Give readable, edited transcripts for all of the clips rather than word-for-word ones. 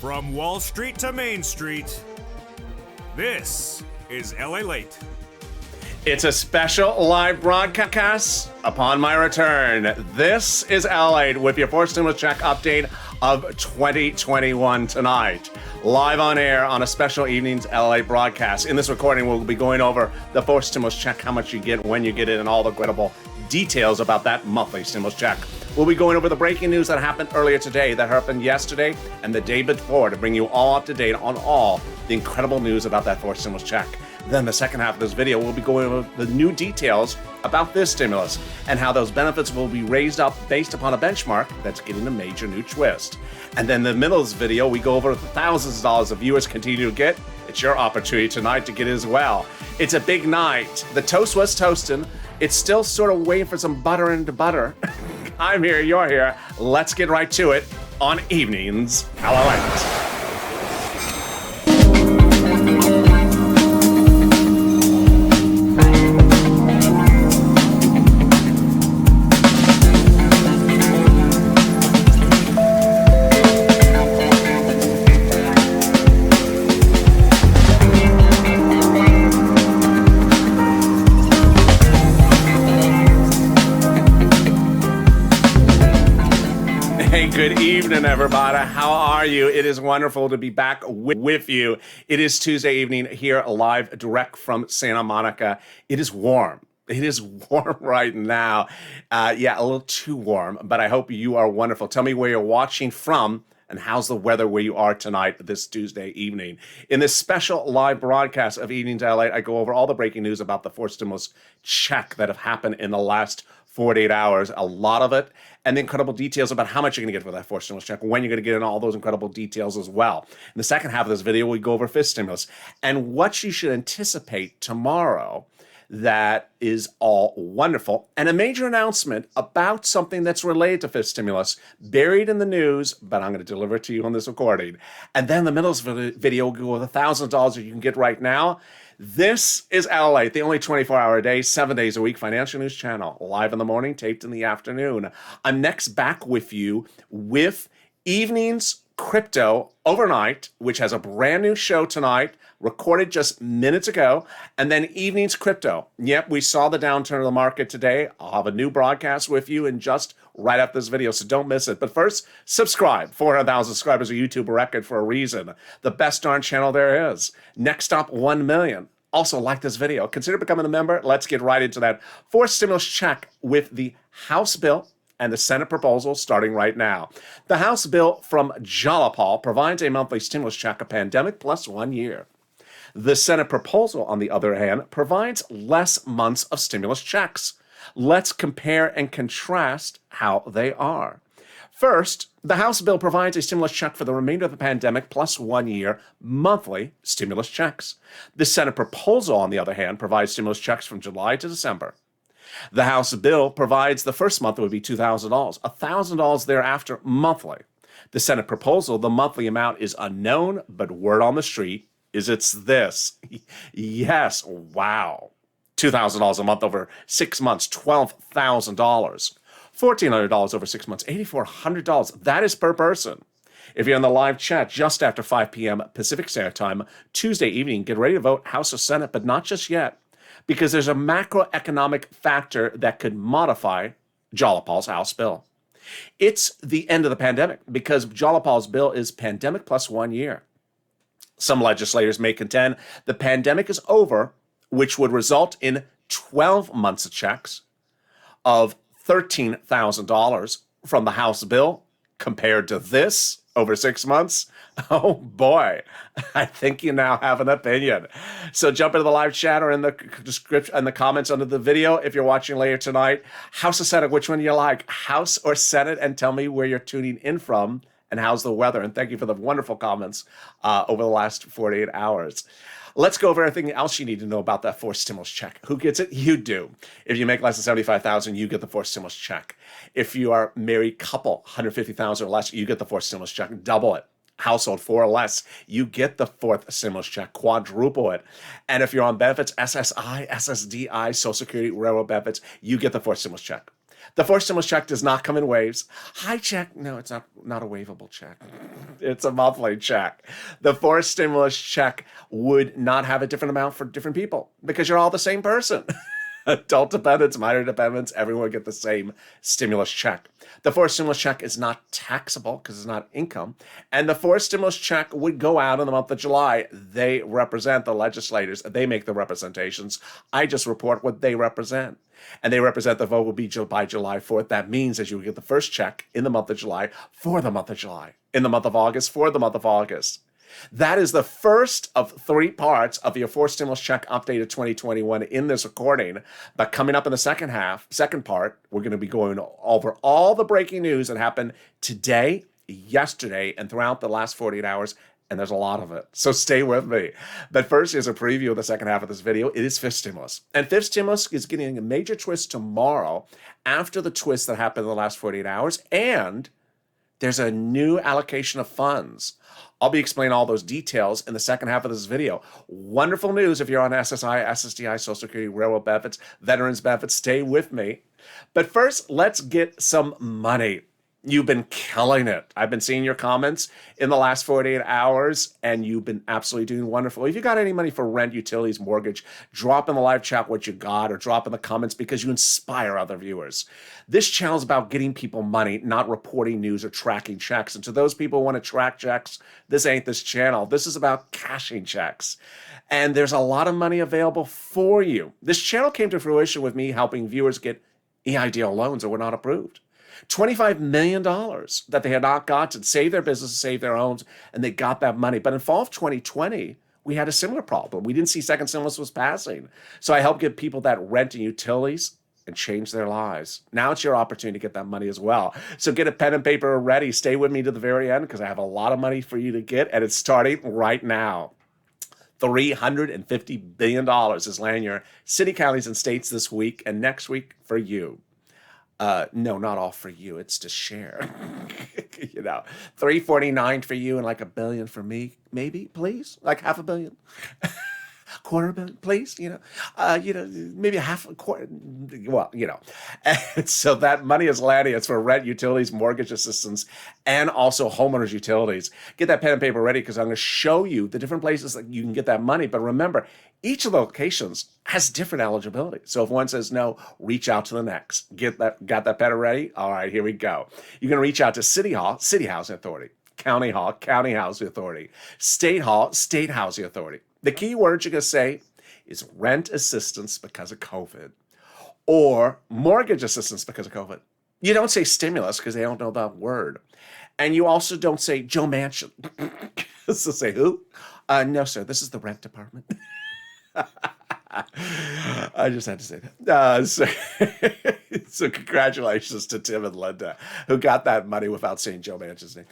From Wall Street to Main Street, this is LALATE. It's a special live broadcast upon my return. This is LALATE with your fourth stimulus check update of 2021 tonight. Live on air on a special evening's LALATE broadcast. In this recording, we'll be going over the fourth stimulus check, how much you get, when you get it, and all the credible details about that monthly stimulus check. We'll be going over the breaking news that happened earlier today, that happened yesterday, and the day before to bring you all up to date on all the incredible news about that fourth stimulus check. Then the second half of this video, we'll be going over the new details about this stimulus and how those benefits will be raised up based upon a benchmark that's getting a major new twist. And then in the middle of this video, we go over the thousands of dollars the viewers continue to get. It's your opportunity tonight to get it as well. It's a big night. The toast was toasting. It's still sort of waiting for some butter into butter. I'm here, you're here. Let's get right to it on Evenings LALATE. Good evening, everybody. How are you? It is wonderful to be back with you. It is Tuesday evening here live direct from Santa Monica. It is warm. It is warm right now. Yeah, a little too warm, but I hope you are wonderful. Tell me where you're watching from and how's the weather where you are tonight this Tuesday evening. In this special live broadcast of Evenings LALATE, I go over all the breaking news about the fourth stimulus check that have happened in the last 48 hours, a lot of it, and the incredible details about how much you're going to get for that fourth stimulus check, when you're going to get in all those incredible details as well. In the second half of this video, we go over fifth stimulus and what you should anticipate tomorrow that is all wonderful. And a major announcement about something that's related to fifth stimulus, buried in the news, but I'm going to deliver it to you on this recording. And then in the middle of the video, we'll go over the $1,000 that you can get right now. This is LALATE, the only 24-hour a day, 7 days a week financial news channel, live in the morning, taped in the afternoon. I'm next back with you with Evenings Crypto Overnight, which has a brand new show tonight, recorded just minutes ago, and then Evenings Crypto. Yep, we saw the downturn of the market today. I'll have a new broadcast with you in just right after this video, so don't miss it. But first, subscribe. 400,000 subscribers, a YouTube record for a reason. The best darn channel there is. Next up, 1 million. Also, like this video. Consider becoming a member. Let's get right into that fourth stimulus check with the House bill and the Senate proposal starting right now. The House bill from Jalapal provides a monthly stimulus check, a pandemic plus 1 year. The Senate proposal, on the other hand, provides less months of stimulus checks. Let's compare and contrast how they are. First, the House bill provides a stimulus check for the remainder of the pandemic plus 1 year monthly stimulus checks. The Senate proposal, on the other hand, provides stimulus checks from July to December. The House bill provides the first month would be $2,000, $1,000 thereafter monthly. The Senate proposal, the monthly amount is unknown, but word on the street is it's this. Yes, wow. $2,000 a month over 6 months, $12,000. $1,400 over 6 months, $8,400. That is per person. If you're in the live chat just after 5 p.m. Pacific Standard Time, Tuesday evening, get ready to vote House or Senate, but not just yet, because there's a macroeconomic factor that could modify Jalapal's House bill. It's the end of the pandemic because Jalapal's bill is pandemic plus 1 year. Some legislators may contend the pandemic is over, which would result in 12 months of checks of $13,000 from the House bill compared to this over 6 months. Oh boy, I think you now have an opinion. So jump into the live chat or in the description and the comments under the video if you're watching later tonight. House or Senate, which one do you like? House or Senate? And tell me where you're tuning in from and how's the weather. And thank you for the wonderful comments over the last 48 hours. Let's go over everything else you need to know about that fourth stimulus check. Who gets it? You do. If you make less than $75,000, you get the fourth stimulus check. If you are married couple, $150,000 or less, you get the fourth stimulus check. Double it. Household 4 or less, you get the fourth stimulus check. Quadruple it. And if you're on benefits, SSI, SSDI, Social Security, railroad benefits, you get the fourth stimulus check. The first stimulus check does not come in waves. High check, no, it's not a waivable check. It's a monthly check. The first stimulus check would not have a different amount for different people because you're all the same person. Adult dependents, minor dependents, everyone would get the same stimulus check. The first stimulus check is not taxable because it's not income. And the first stimulus check would go out in the month of July. They represent the legislators. They make the representations. I just report what they represent. And they represent the vote will be by July 4th. That means that you will get the first check in the month of July for the month of July, in the month of August for the month of August. That is the first of 3 parts of your 4 stimulus check updated 2021 in this recording. But coming up in the second part, we're going to be going over all the breaking news that happened today, yesterday, and throughout the last 48 hours. And there's a lot of it. So stay with me. But first, here's a preview of the second half of this video. It is fifth stimulus. And fifth stimulus is getting a major twist tomorrow after the twist that happened in the last 48 hours. And there's a new allocation of funds. I'll be explaining all those details in the second half of this video. Wonderful news if you're on SSI, SSDI, Social Security, railroad benefits, veterans benefits. Stay with me. But first, let's get some money. You've been killing it. I've been seeing your comments in the last 48 hours, and you've been absolutely doing wonderful. If you got any money for rent, utilities, mortgage, drop in the live chat what you got or drop in the comments because you inspire other viewers. This channel is about getting people money, not reporting news or tracking checks. And to those people who want to track checks, this ain't this channel. This is about cashing checks. And there's a lot of money available for you. This channel came to fruition with me helping viewers get EIDL loans that were not approved. $25 million that they had not got to save their businesses, save their homes, and they got that money. But in fall of 2020, we had a similar problem. We didn't see second stimulus was passing. So I helped give people that rent and utilities and change their lives. Now it's your opportunity to get that money as well. So get a pen and paper ready. Stay with me to the very end because I have a lot of money for you to get, and it's starting right now. $350 billion is landing your city, counties, and states this week and next week for you. No, not all for you. It's to share. You know, 349 for you and like $1 billion for me, maybe, please, like $500 million, $250 million, please. Maybe a quarter. Well, and so that money is landing. It's for rent, utilities, mortgage assistance, and also homeowners utilities. Get that pen and paper ready because I'm going to show you the different places that you can get that money. But remember, each of the locations has different eligibility. So if one says no, reach out to the next. Got that pen ready? All right, here we go. You're going to reach out to City Hall, City Housing Authority, County Hall, County Housing Authority, State Hall, State Housing Authority. The key word you're going to say is rent assistance because of COVID or mortgage assistance because of COVID. You don't say stimulus because they don't know that word. And you also don't say Joe Manchin. So say who? No, sir, this is the rent department. I just had to say that. So congratulations to Tim and Linda who got that money without saying Joe Manchin's name.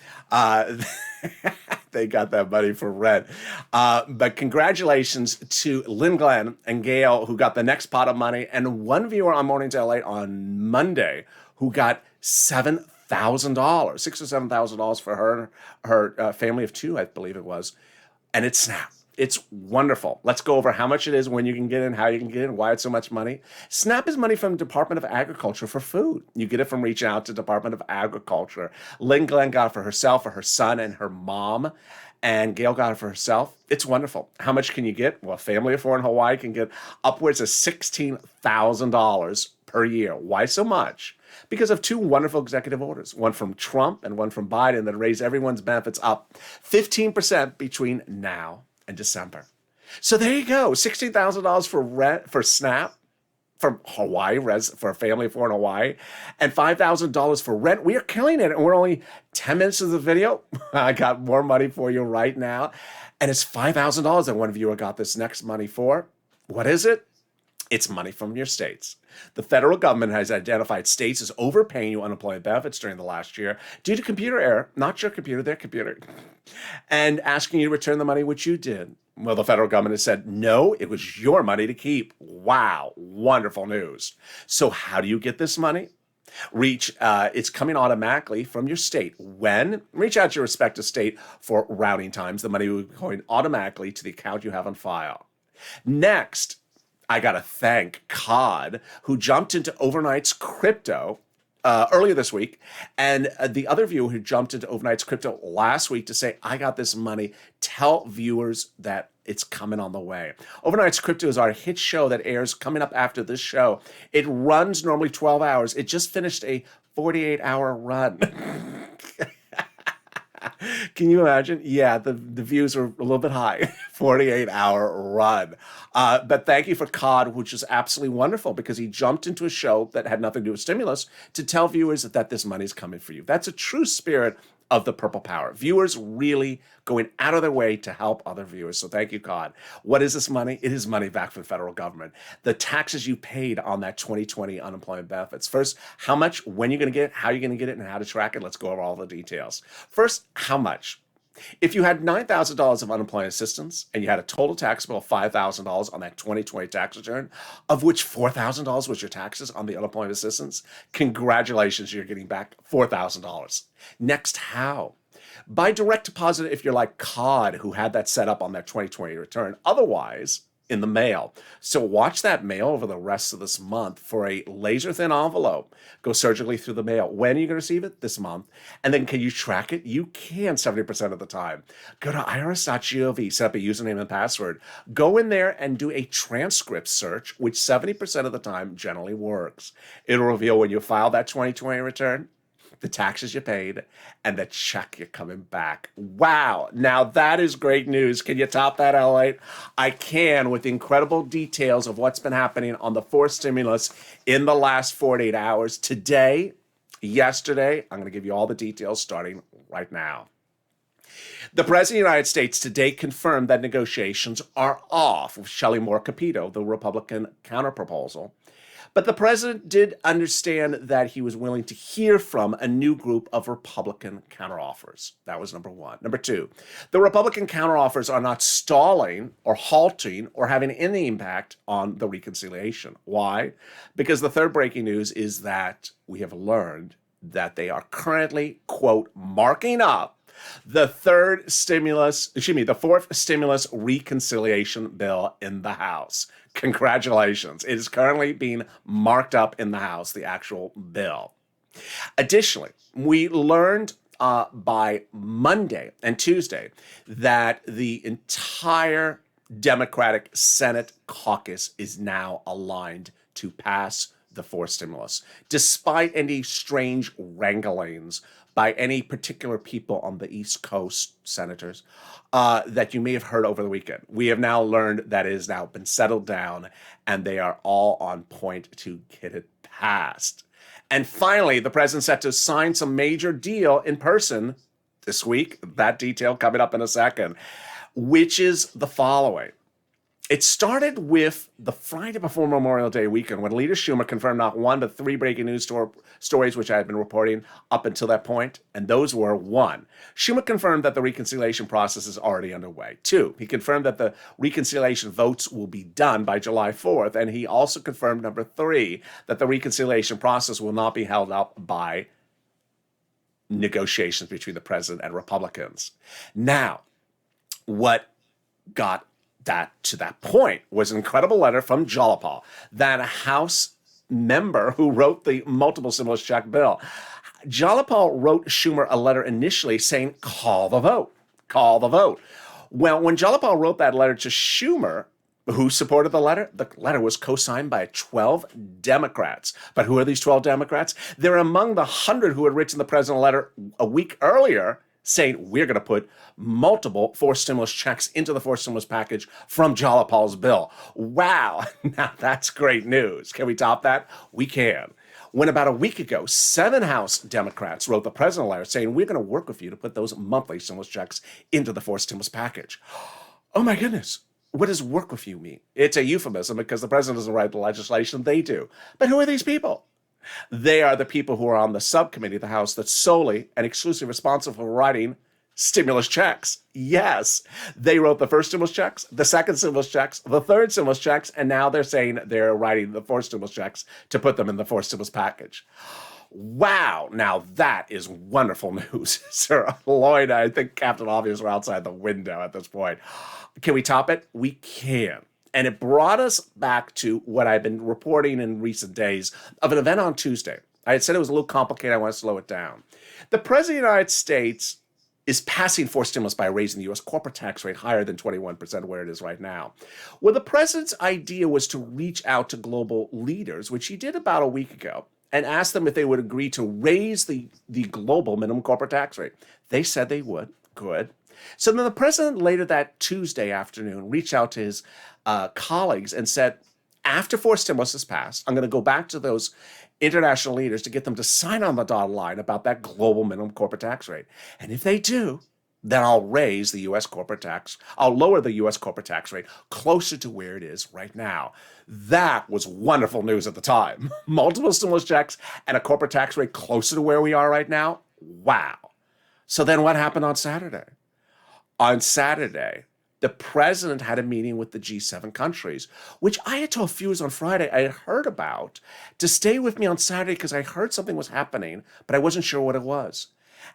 They got that money for rent. But congratulations to Lynn Glenn and Gail who got the next pot of money, and one viewer on Mornings LA on Monday who got $7,000, $6,000 or $7,000 for her family of 2, I believe it was, and it's SNAP. It's wonderful. Let's go over how much it is, when you can get in, how you can get in, why it's so much money. SNAP is money from Department of Agriculture for food. You get it from reaching out to Department of Agriculture. Lynn Glenn got it for herself, for her son, and her mom. And Gail got it for herself. It's wonderful. How much can you get? Well, a family of 4 in Hawaii can get upwards of $16,000 per year. Why so much? Because of 2 wonderful executive orders, one from Trump and one from Biden that raise everyone's benefits up 15% between now and December. So there you go, $16,000 for rent, for SNAP, for Hawaii, for a family of 4 in Hawaii, and $5,000 for rent. We are killing it, and we're only 10 minutes of the video. I got more money for you right now, and it's $5,000 that one viewer got this next money for. What is it? It's money from your states. The federal government has identified states as overpaying you unemployment benefits during the last year due to computer error, not your computer, their computer, and asking you to return the money, which you did. Well, the federal government has said, no, it was your money to keep. Wow, wonderful news. So how do you get this money? It's coming automatically from your state. Reach out to your respective state for routing times. The money will be going automatically to the account you have on file. Next, I got to thank COD, who jumped into Overnight's crypto earlier this week, and the other viewer who jumped into Overnight's crypto last week to say, I got this money. Tell viewers that it's coming on the way. Overnight's Crypto is our hit show that airs coming up after this show. It runs normally 12 hours. It just finished a 48-hour run. Can you imagine? Yeah, the views are a little bit high. 48-hour run. But thank you for COD, which is absolutely wonderful because he jumped into a show that had nothing to do with stimulus to tell viewers that this money is coming for you. That's a true spirit of the Purple Power. Viewers really going out of their way to help other viewers. So thank you, COD. What is this money? It is money back from the federal government. The taxes you paid on that 2020 unemployment benefits. First, how much, when you're going to get it, how you're going to get it, and how to track it. Let's go over all the details. First, how much? If you had $9,000 of unemployment assistance and you had a total tax bill of $5,000 on that 2020 tax return, of which $4,000 was your taxes on the unemployment assistance, congratulations, you're getting back $4,000. Next, how? By direct deposit if you're like COD, who had that set up on that 2020 return. Otherwise, in the mail. So watch that mail over the rest of this month for a laser thin envelope. Go surgically through the mail. When are you going to receive it? This month. And then can you track it? You can 70% of the time. Go to irs.gov, set up a username and password. Go in there and do a transcript search, which 70% of the time generally works. It'll reveal when you file that 2020 return, the taxes you paid, and the check you're coming back. Wow. Now that is great news. Can you top that, LALATE? I can, with incredible details of what's been happening on the forced stimulus in the last 48 hours. Today, yesterday, I'm going to give you all the details starting right now. The President of the United States today confirmed that negotiations are off with Shelley Moore Capito, the Republican counterproposal. But the president did understand that he was willing to hear from a new group of Republican counteroffers. That was number one. Number two, the Republican counteroffers are not stalling or halting or having any impact on the reconciliation. Why? Because the third breaking news is that we have learned that they are currently, quote, marking up the fourth stimulus reconciliation bill in the House. Congratulations. It is currently being marked up in the House, the actual bill. Additionally, we learned by Monday and Tuesday that the entire Democratic Senate caucus is now aligned to pass the fourth stimulus, despite any strange wranglings by any particular people on the East Coast, senators, that you may have heard over the weekend. We have now learned that it has now been settled down and they are all on point to get it passed. And finally, the president's set to sign some major deal in person this week. That detail coming up in a second, which is the following. It started with the Friday before Memorial Day weekend when Leader Schumer confirmed not one but three breaking news stories which I had been reporting up until that point. And those were: one, Schumer confirmed that the reconciliation process is already underway. Two, he confirmed that the reconciliation votes will be done by July 4th. And he also confirmed, number three, that the reconciliation process will not be held up by negotiations between the president and Republicans. Now, what got that to that point was an incredible letter from Jalopal, that House member who wrote the multiple stimulus check bill. Jalopal wrote Schumer a letter initially saying, call the vote, call the vote. Well, when Jalopal wrote that letter to Schumer, who supported the letter was co-signed by 12 Democrats. But who are these 12 Democrats? They're among the 100 who had written the president a letter a week earlier saying, we're going to put multiple forced stimulus checks into the forced stimulus package from Jalopal's bill. Wow, now that's great news. Can we top that? We can. When about a week ago, 7 House Democrats wrote the president a letter saying, we're going to work with you to put those monthly stimulus checks into the forced stimulus package. Oh my goodness. What does work with you mean? It's a euphemism because the president doesn't write the legislation, they do. But who are these people? They are the people who are on the subcommittee of the House that's solely and exclusively responsible for writing stimulus checks. Yes, they wrote the first stimulus checks, the second stimulus checks, the third stimulus checks, and now they're saying they're writing the fourth stimulus checks to put them in the fourth stimulus package. Wow, now that is wonderful news. Sir Lloyd, I think Captain Obvious are outside the window at this point. Can we top it? We can. And it brought us back to what I've been reporting in recent days of an event on Tuesday. I had said it was a little complicated. I want to slow it down. The President of the United States is passing forced stimulus by raising the U.S. corporate tax rate higher than 21% where it is right now. Well, the president's idea was to reach out to global leaders, which he did about a week ago, and ask them if they would agree to raise the global minimum corporate tax rate. They said they would. Good. So then the president later that Tuesday afternoon reached out to his colleagues and said, after forced stimulus is passed, I'm going to go back to those international leaders to get them to sign on the dotted line about that global minimum corporate tax rate. And if they do, then I'll raise the U.S. corporate tax. I'll lower the U.S. corporate tax rate closer to where it is right now. That was wonderful news at the time. Multiple stimulus checks and a corporate tax rate closer to where we are right now. Wow. So then what happened on Saturday? On Saturday, the president had a meeting with the G7 countries, which I had told viewers on Friday I had heard about to stay with me on Saturday because I heard something was happening, but I wasn't sure what it was.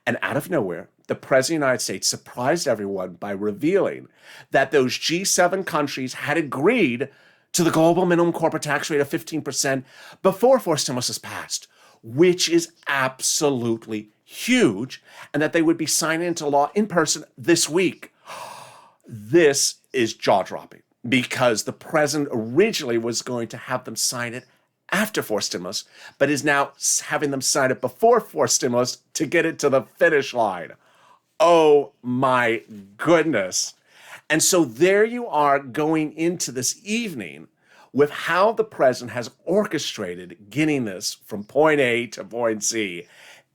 And out of nowhere, the President of the United States surprised everyone by revealing that those G7 countries had agreed to the global minimum corporate tax rate of 15% before forced stimulus is passed, which is absolutely huge, and that they would be signing into law in person this week. This is jaw-dropping because the president originally was going to have them sign it after forced stimulus, but is now having them sign it before forced stimulus to get it to the finish line. Oh my goodness. And so there you are going into this evening with how the president has orchestrated getting this from point A to point C.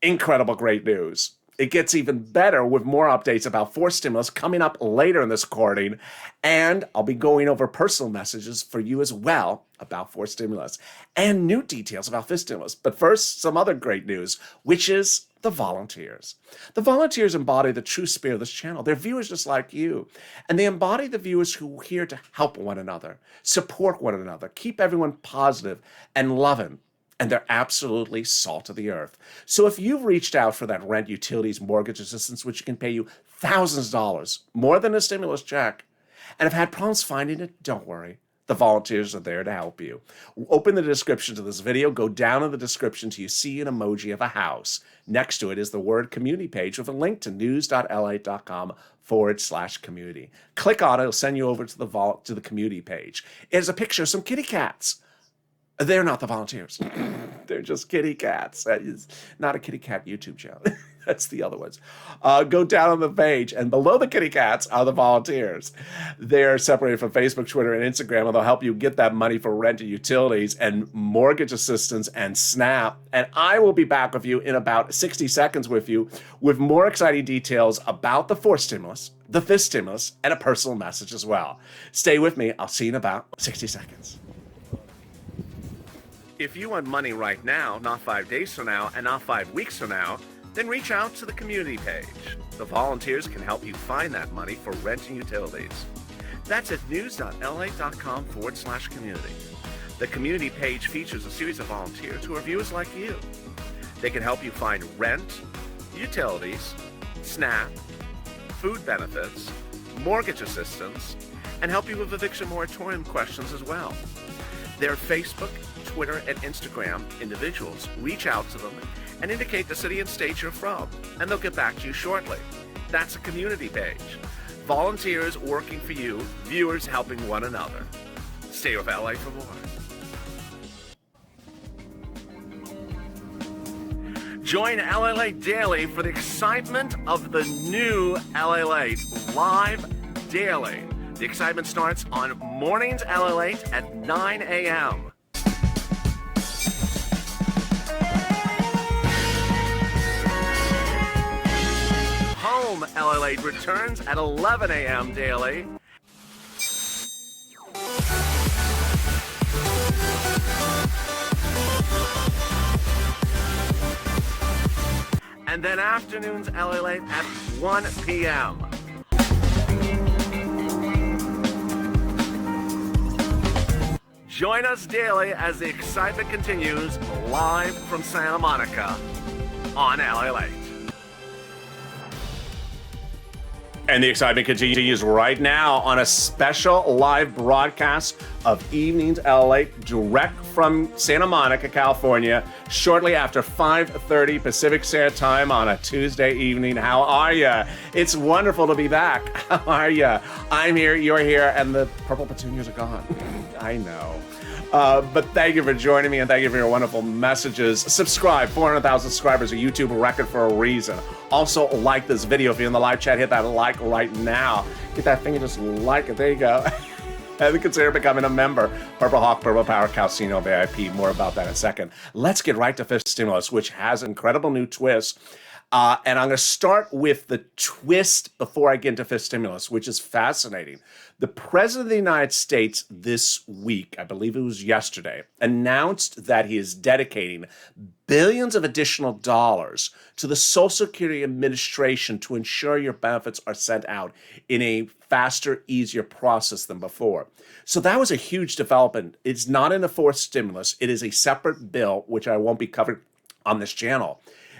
Incredible, great news. It gets even better with more updates about forced stimulus coming up later in this recording. And I'll be going over personal messages for you as well about forced stimulus and new details about fifth stimulus. But first, some other great news, which is the volunteers. The volunteers embody the true spirit of this channel. They're viewers just like you. And they embody the viewers who are here to help one another, support one another, keep everyone positive and loving. And they're absolutely salt of the earth. So if you've reached out for that rent, utilities, mortgage assistance, which can pay you thousands of dollars, more than a stimulus check, and have had problems finding it, don't worry. The volunteers are there to help you. Open the description to this video. Go down in the description till you see an emoji of a house. Next to it is the word community page with a link to news.lalate.com/community. Click on it. It'll send you over to the community page. It has a picture of some kitty cats. They're not the volunteers. They're just kitty cats. That is not a kitty cat YouTube channel. That's the other ones. Go down on the page, and below the kitty cats are the volunteers. They're separated from Facebook, Twitter, and Instagram, and they'll help you get that money for rent and utilities and mortgage assistance and SNAP. And I will be back with you in about 60 seconds with more exciting details about the fourth stimulus, the fifth stimulus, and a personal message as well. Stay with me. I'll see you in about 60 seconds. If you want money right now, not 5 days from now, and not 5 weeks from now, then reach out to the community page. The volunteers can help you find that money for rent and utilities. That's at news.lalate.com/community. The community page features a series of volunteers who are viewers like you. They can help you find rent, utilities, SNAP, food benefits, mortgage assistance, and help you with eviction moratorium questions as well. Their Facebook, Twitter, and Instagram individuals reach out to them and indicate the city and state you're from, and they'll get back to you shortly. That's a community page. Volunteers working for you, viewers helping one another. Stay with LA for more. Join LALATE daily for the excitement of the new LALATE live daily. The excitement starts on mornings LALATE at 9 a.m. Home LALATE returns at 11 a.m. daily. And then afternoons LALATE at 1 p.m. Join us daily as the excitement continues live from Santa Monica on LALATE. And the excitement continues right now on a special live broadcast of Evenings LALATE direct from Santa Monica, California, shortly after 5:30 Pacific Standard Time on a Tuesday evening. How are ya? It's wonderful to be back. How are ya? I'm here, you're here, and the purple petunias are gone. I know. But thank you for joining me and thank you for your wonderful messages. Subscribe, 400,000 subscribers, a YouTube record for a reason. Also, like this video. If you're in the live chat, hit that like right now. Get that finger, just like it. There you go. And consider becoming a member. Purple Hawk, Purple Power, Calcino VIP. More about that in a second. Let's get right to Fifth Stimulus, which has an incredible new twist. And I'm going to start with the twist before I get into Fifth Stimulus, which is fascinating. The President of the United States this week, I believe it was yesterday, announced that he is dedicating billions of additional dollars to the Social Security Administration to ensure your benefits are sent out in a faster, easier process than before. So that was a huge development. It's not in the fourth stimulus. It is a separate bill, which I won't be covering on this channel.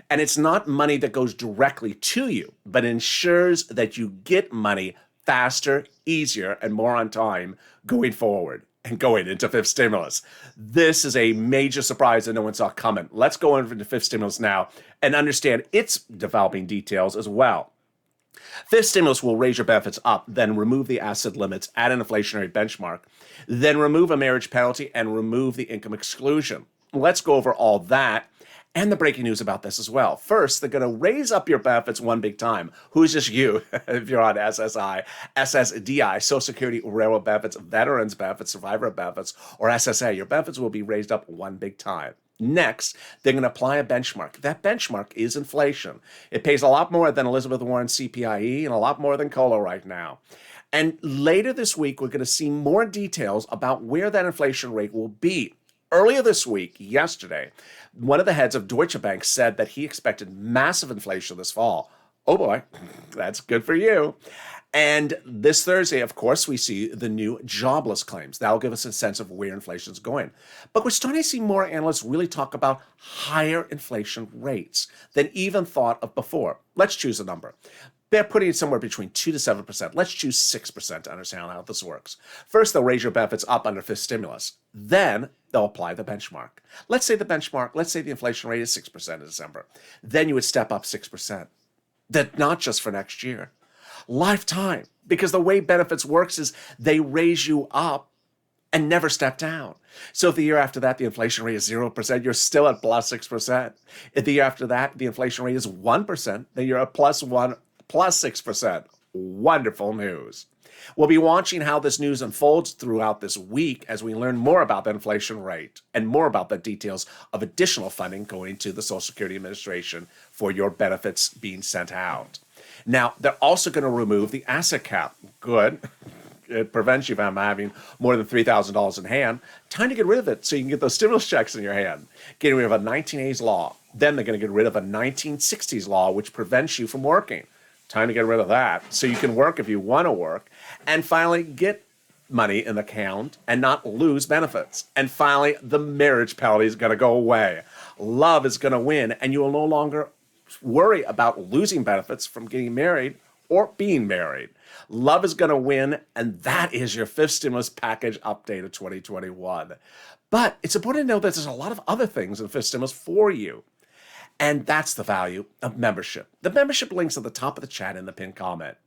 And it's not money that goes directly to you, but ensures that you get money faster, easier, and more on time going forward and going into fifth stimulus. This is a major surprise that no one saw coming. Let's go into fifth stimulus now and understand its developing details as well. Fifth stimulus will raise your benefits up, then remove the asset limits at an inflationary benchmark, then remove a marriage penalty and remove the income exclusion. Let's go over all that and the breaking news about this as well. First, they're going to raise up your benefits one big time. Who's just you if you're on SSI, SSDI, Social Security, Railroad benefits, Veterans benefits, Survivor benefits, or SSA. Your benefits will be raised up one big time. Next, they're going to apply a benchmark. That benchmark is inflation. It pays a lot more than Elizabeth Warren's CPIE and a lot more than COLA right now. And later this week, we're going to see more details about where that inflation rate will be. Earlier this week, yesterday, one of the heads of Deutsche Bank said that he expected massive inflation this fall. Oh boy, that's good for you. And this Thursday, of course, we see the new jobless claims. That'll give us a sense of where inflation's going. But we're starting to see more analysts really talk about higher inflation rates than even thought of before. Let's choose a number. They're putting it somewhere between 2 to 7%. Let's choose 6% to understand how this works. First, they'll raise your benefits up under fifth stimulus. Then they'll apply the benchmark. Let's say the inflation rate is 6% in December. Then you would step up 6%. That's not just for next year. Lifetime. Because the way benefits works is they raise you up and never step down. So if the year after that, the inflation rate is 0%, you're still at plus 6%. If the year after that, the inflation rate is 1%, then you're at plus 6%. Wonderful news. We'll be watching how this news unfolds throughout this week as we learn more about the inflation rate and more about the details of additional funding going to the Social Security Administration for your benefits being sent out. Now, they're also going to remove the asset cap. Good. It prevents you from having more than $3,000 in hand. Time to get rid of it so you can get those stimulus checks in your hand. Getting rid of a 1980s law. Then they're going to get rid of a 1960s law, which prevents you from working. Time to get rid of that so you can work if you want to work. And finally, get money in the account and not lose benefits. And finally, the marriage penalty is going to go away. Love is going to win, and you will no longer worry about losing benefits from getting married or being married. Love is going to win, and that is your fifth stimulus package update of 2021. But it's important to know that there's a lot of other things in fifth stimulus for you. And that's the value of membership. The membership link's at the top of the chat in the pinned comment.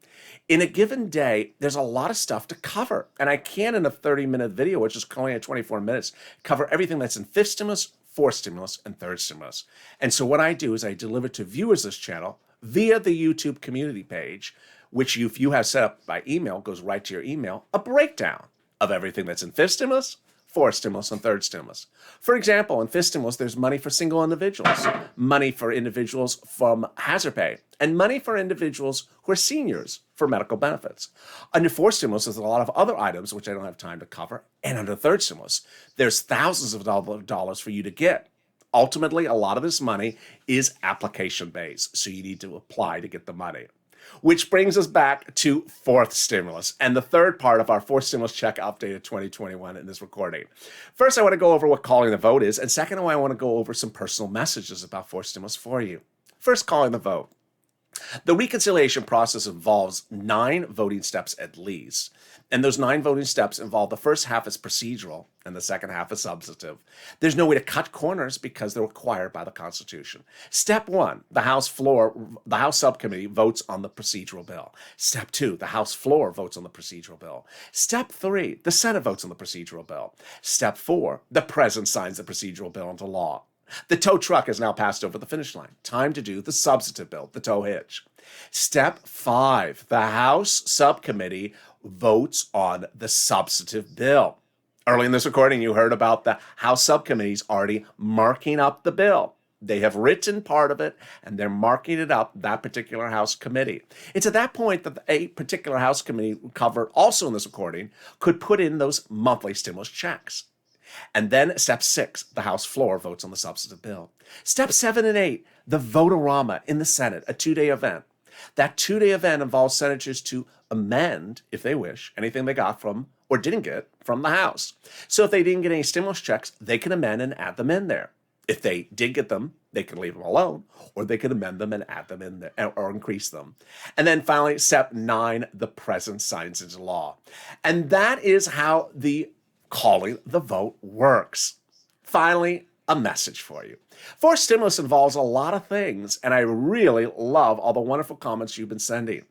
In a given day, there's a lot of stuff to cover. And I can, in a 30-minute video, which is only at 24 minutes, cover everything that's in fifth stimulus, fourth stimulus, and third stimulus. And so what I do is I deliver to viewers this channel via the YouTube community page, which if you have set up by email, goes right to your email, a breakdown of everything that's in fifth stimulus, fourth stimulus, and third stimulus. For example, in fifth stimulus, there's money for single individuals, money for individuals from hazard pay, and money for individuals who are seniors for medical benefits. Under fourth stimulus, there's a lot of other items which I don't have time to cover. And under third stimulus, there's thousands of dollars for you to get. Ultimately, a lot of this money is application-based, so you need to apply to get the money. Which brings us back to fourth stimulus and the third part of our fourth stimulus check update of 2021 in this recording. First, I want to go over what calling the vote is, and second, I want to go over some personal messages about fourth stimulus for you. First, calling the vote. The reconciliation process involves 9 voting steps at least. And those 9 voting steps involve the first half is procedural and the second half is substantive. There's no way to cut corners because they're required by the Constitution. Step 1, the House subcommittee votes on the procedural bill. Step 2, the House floor votes on the procedural bill. Step 3, the Senate votes on the procedural bill. Step 4, the President signs the procedural bill into law. The tow truck has now passed over the finish line. Time to do the substantive bill, the tow hitch. Step 5, the House subcommittee votes on the substantive bill. Early in this recording, you heard about the House subcommittees already marking up the bill. They have written part of it, and they're marking it up, that particular House committee. It's at that point that a particular House committee covered, also in this recording, could put in those monthly stimulus checks. And then step 6, the House floor votes on the substantive bill. Step 7 and 8, the vote-a-rama in the Senate, a 2-day event. That 2-day event involves senators to amend, if they wish, anything they got from or didn't get from the House. So if they didn't get any stimulus checks, they can amend and add them in there. If they did get them, they can leave them alone, or they could amend them and add them in there or increase them. And then finally, step 9, the President signs into law. And that is how the calling the vote works. Finally, a message for you. Forced stimulus involves a lot of things, and I really love all the wonderful comments you've been sending.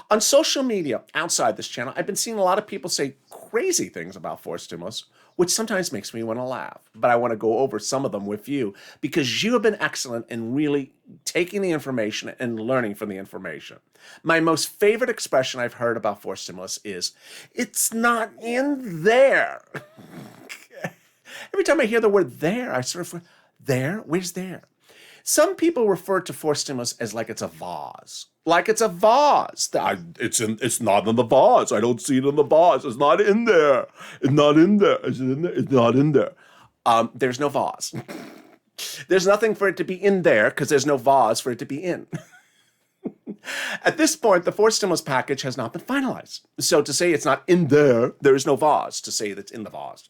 On social media outside this channel, I've been seeing a lot of people say crazy things about forced stimulus, which sometimes makes me want to laugh. But I want to go over some of them with you because you have been excellent in really taking the information and learning from the information. My most favorite expression I've heard about forced stimulus is, "It's not in there." Every time I hear the word there, I sort of, there? Where's there? Some people refer to forced stimulus as like it's a vase. Like it's a vase. It's not in the vase. I don't see it in the vase. It's not in there. It's not in there. Is it in there? It's not in there. There's no vase. There's nothing for it to be in there because there's no vase for it to be in. At this point, the forced stimulus package has not been finalized. So to say it's not in there, there is no vase to say that's in the vase.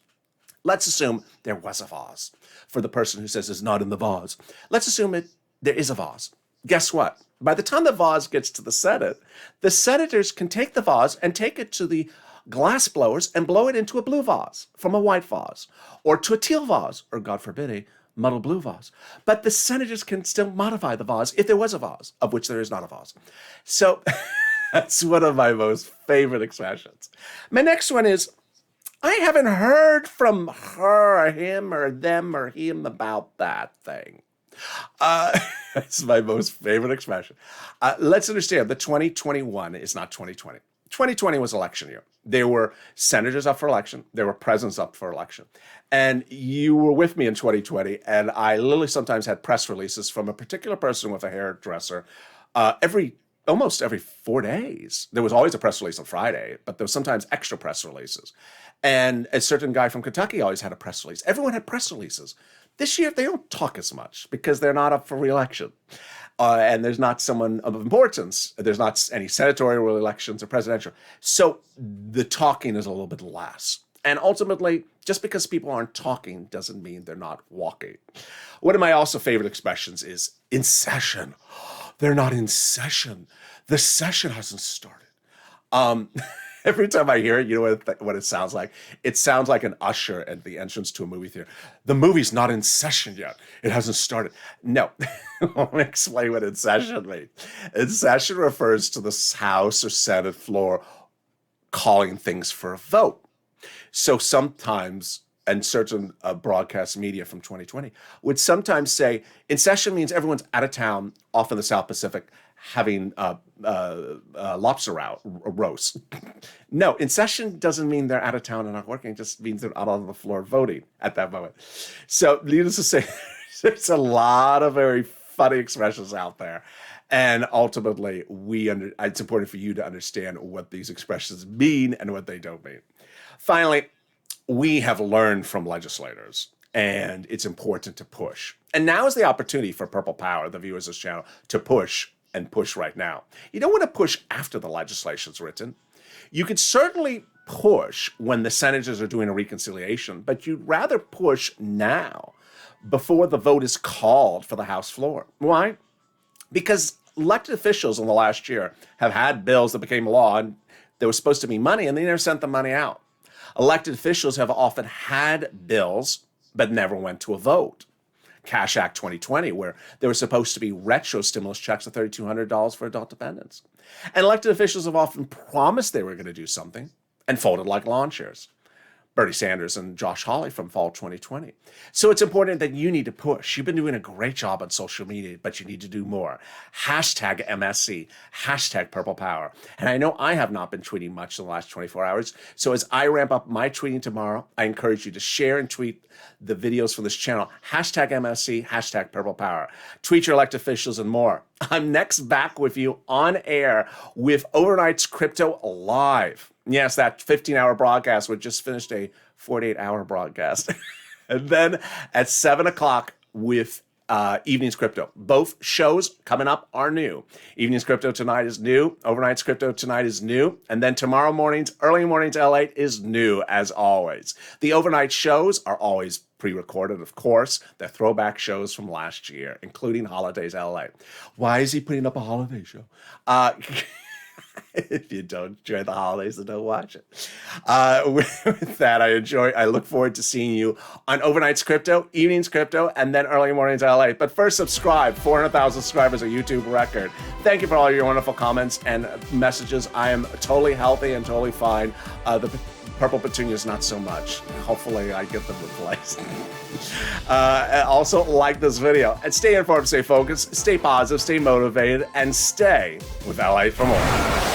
Let's assume there was a vase. For the person who says it's not in the vase, let's assume there is a vase. Guess what? By the time the vase gets to the Senate, the senators can take the vase and take it to the glass blowers and blow it into a blue vase from a white vase, or to a teal vase, or God forbid, a muddle blue vase. But the senators can still modify the vase if there was a vase, of which there is not a vase. So that's one of my most favorite expressions. My next one is, I haven't heard from her or him or them or him about that thing. That's my most favorite expression. Let's understand that 2021 is not 2020. 2020 was election year. There were senators up for election. There were presidents up for election. And you were with me in 2020, and I literally sometimes had press releases from a particular person with a hairdresser almost every 4 days. There was always a press release on Friday, but there was sometimes extra press releases. And a certain guy from Kentucky always had a press release. Everyone had press releases. This year, they don't talk as much because they're not up for re-election. And there's not someone of importance. There's not any senatorial elections or presidential. So the talking is a little bit less. And ultimately, just because people aren't talking doesn't mean they're not walking. One of my also favorite expressions is in session. They're not in session. The session hasn't started. Every time I hear it, you know what it sounds like? It sounds like an usher at the entrance to a movie theater. The movie's not in session yet. It hasn't started. No. Let me explain what in session means. In session refers to the House or Senate floor calling things for a vote. So sometimes, and certain broadcast media from 2020 would sometimes say, in session means everyone's out of town, off in the South Pacific, having lobster roast. No, in session doesn't mean they're out of town and not working. It just means they're out on the floor voting at that moment. So needless to say, there's a lot of very funny expressions out there. And ultimately, it's important for you to understand what these expressions mean and what they don't mean. Finally, we have learned from legislators, and it's important to push. And now is the opportunity for Purple Power, the viewers of this channel, to push and push right now. You don't want to push after the legislation's written. You could certainly push when the senators are doing a reconciliation, but you'd rather push now before the vote is called for the House floor. Why? Because elected officials in the last year have had bills that became law, and there was supposed to be money, and they never sent the money out. Elected officials have often had bills, but never went to a vote. Cash Act 2020, where there were supposed to be retro stimulus checks of $3,200 for adult dependents. And elected officials have often promised they were going to do something and folded like lawn chairs. Bernie Sanders and Josh Hawley from fall 2020. So it's important that you need to push. You've been doing a great job on social media, but you need to do more. Hashtag MSC, hashtag Purple Power. And I know I have not been tweeting much in the last 24 hours. So as I ramp up my tweeting tomorrow, I encourage you to share and tweet the videos from this channel. Hashtag MSC, hashtag Purple Power. Tweet your elected officials and more. I'm next back with you on air with Overnight's Crypto Live. Yes, that 15-hour broadcast. We just finished a 48-hour broadcast. And then at 7 o'clock with Evening's Crypto. Both shows coming up are new. Evening's Crypto tonight is new. Overnight's Crypto tonight is new. And then tomorrow morning's early morning's LALATE is new, as always. The overnight shows are always pre-recorded, of course. They're throwback shows from last year, including Holidays LA. Why is he putting up a holiday show? If you don't enjoy the holidays, then don't watch it. With that, I look forward to seeing you on Overnight's Crypto, Evening's Crypto, and then Early Morning's LA. But first, subscribe. 400,000 subscribers, a YouTube record. Thank you for all your wonderful comments and messages. I am totally healthy and totally fine. The purple petunias, not so much. Hopefully, I get them replaced. Also, like this video. And stay informed, stay focused, stay positive, stay motivated, and stay with LA for more.